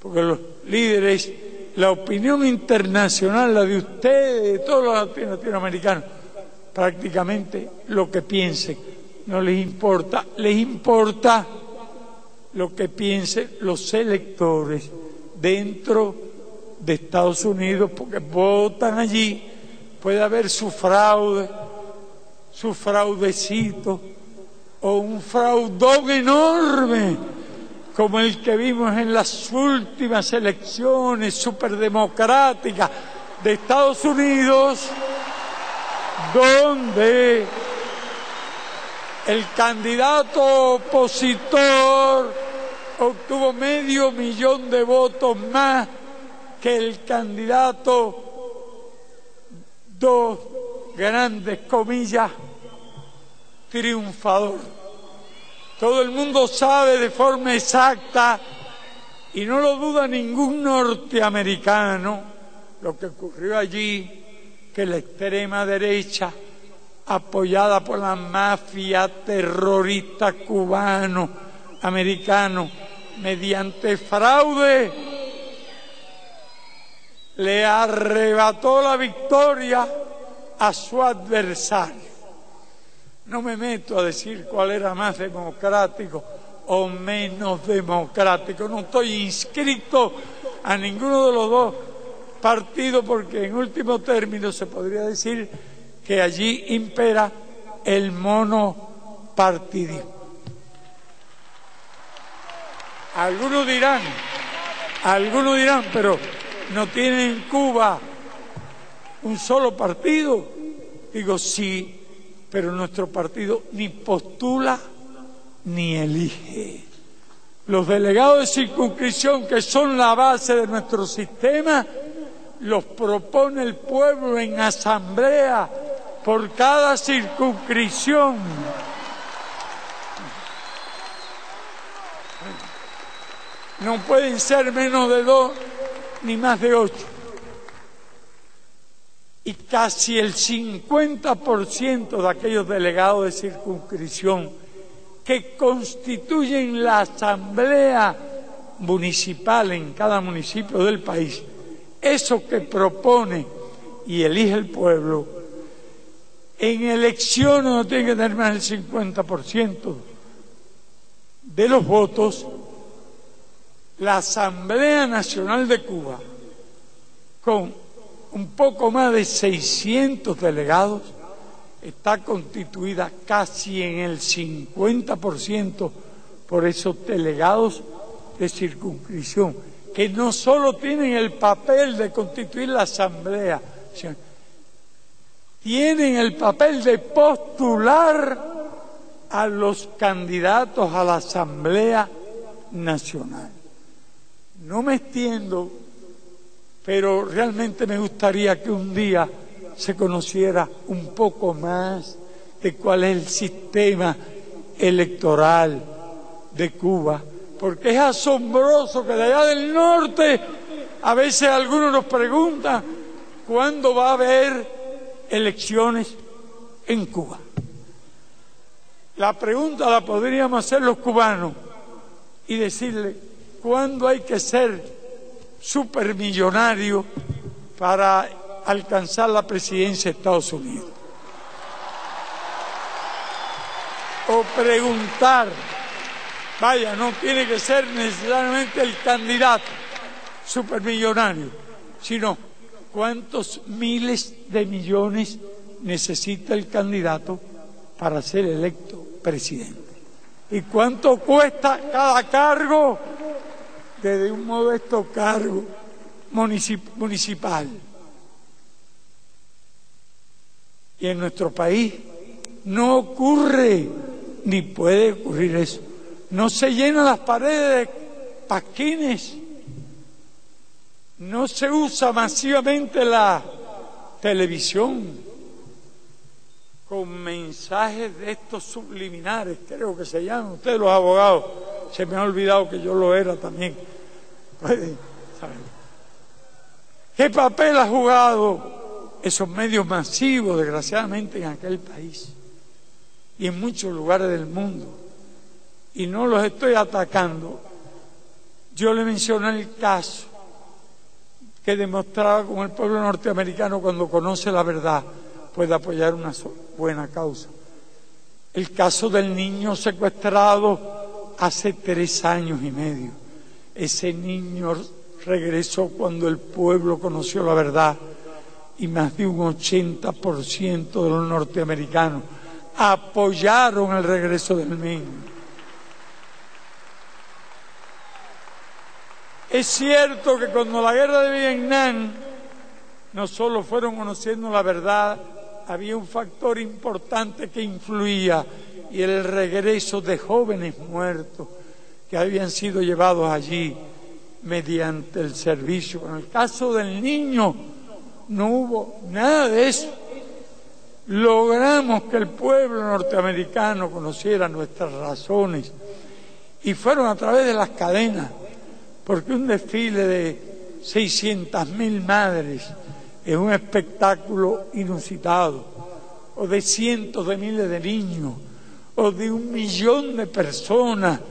porque los líderes, la opinión internacional, la de ustedes, de todos los latinoamericanos, prácticamente lo que piensen, no les importa, les importa lo que piensen los electores dentro de Estados Unidos, porque votan allí, puede haber su fraude, su fraudecito, o un fraudón enorme, como el que vimos en las últimas elecciones superdemocráticas de Estados Unidos, donde el candidato opositor obtuvo 500.000 de votos más que el candidato, dos grandes comillas, triunfador. Todo el mundo sabe de forma exacta, y no lo duda ningún norteamericano, lo que ocurrió allí, que la extrema derecha, apoyada por la mafia terrorista cubano-americano, mediante fraude, le arrebató la victoria a su adversario. No me meto a decir cuál era más democrático o menos democrático. No estoy inscrito a ninguno de los dos partidos, porque en último término se podría decir que allí impera el monopartidismo. Algunos dirán, pero ¿no tiene en Cuba un solo partido? Digo, sí, pero nuestro partido ni postula ni elige. Los delegados de circunscripción, que son la base de nuestro sistema, los propone el pueblo en asamblea por cada circunscripción. No pueden ser menos de 2 ni más de 8. Y casi el 50% de aquellos delegados de circunscripción que constituyen la asamblea municipal en cada municipio del país, eso que propone y elige el pueblo, en elecciones no tiene que tener más del 50% de los votos. La Asamblea Nacional de Cuba, con un poco más de 600 delegados, está constituida casi en el 50% por esos delegados de circunscripción, que no solo tienen el papel de constituir la asamblea, sino tienen el papel de postular a los candidatos a la Asamblea Nacional. No me extiendo, pero realmente me gustaría que un día se conociera un poco más de cuál es el sistema electoral de Cuba, porque es asombroso que de allá del norte a veces algunos nos preguntan cuándo va a haber elecciones en Cuba. La pregunta la podríamos hacer los cubanos y decirle cuándo hay que ser supermillonario para alcanzar la presidencia de Estados Unidos. O preguntar, vaya, no tiene que ser necesariamente el candidato supermillonario, sino cuántos miles de millones necesita el candidato para ser electo presidente. ¿Y cuánto cuesta cada cargo? Desde un modesto cargo municipal. Y en nuestro país no ocurre, ni puede ocurrir eso. No se llenan las paredes de pasquines, no se usa masivamente la televisión con mensajes de estos subliminares, creo que se llaman, ustedes los abogados, se me ha olvidado que yo lo era también. Pueden saber. ¿Qué papel ha jugado esos medios masivos, desgraciadamente, en aquel país y en muchos lugares del mundo? Y no los estoy atacando. Yo le mencioné el caso que demostraba cómo el pueblo norteamericano, cuando conoce la verdad, puede apoyar una buena causa. El caso del niño secuestrado hace 3 años y medio. Ese niño regresó cuando el pueblo conoció la verdad y más de un 80% de los norteamericanos apoyaron el regreso del niño. Es cierto que cuando la guerra de Vietnam no solo fueron conociendo la verdad, había un factor importante que influía, y el regreso de jóvenes muertos que habían sido llevados allí mediante el servicio. En el caso del niño no hubo nada de eso. Logramos que el pueblo norteamericano conociera nuestras razones y fueron a través de las cadenas, porque un desfile de 600.000 madres es un espectáculo inusitado, o de cientos de miles de niños, o de 1 millón de personas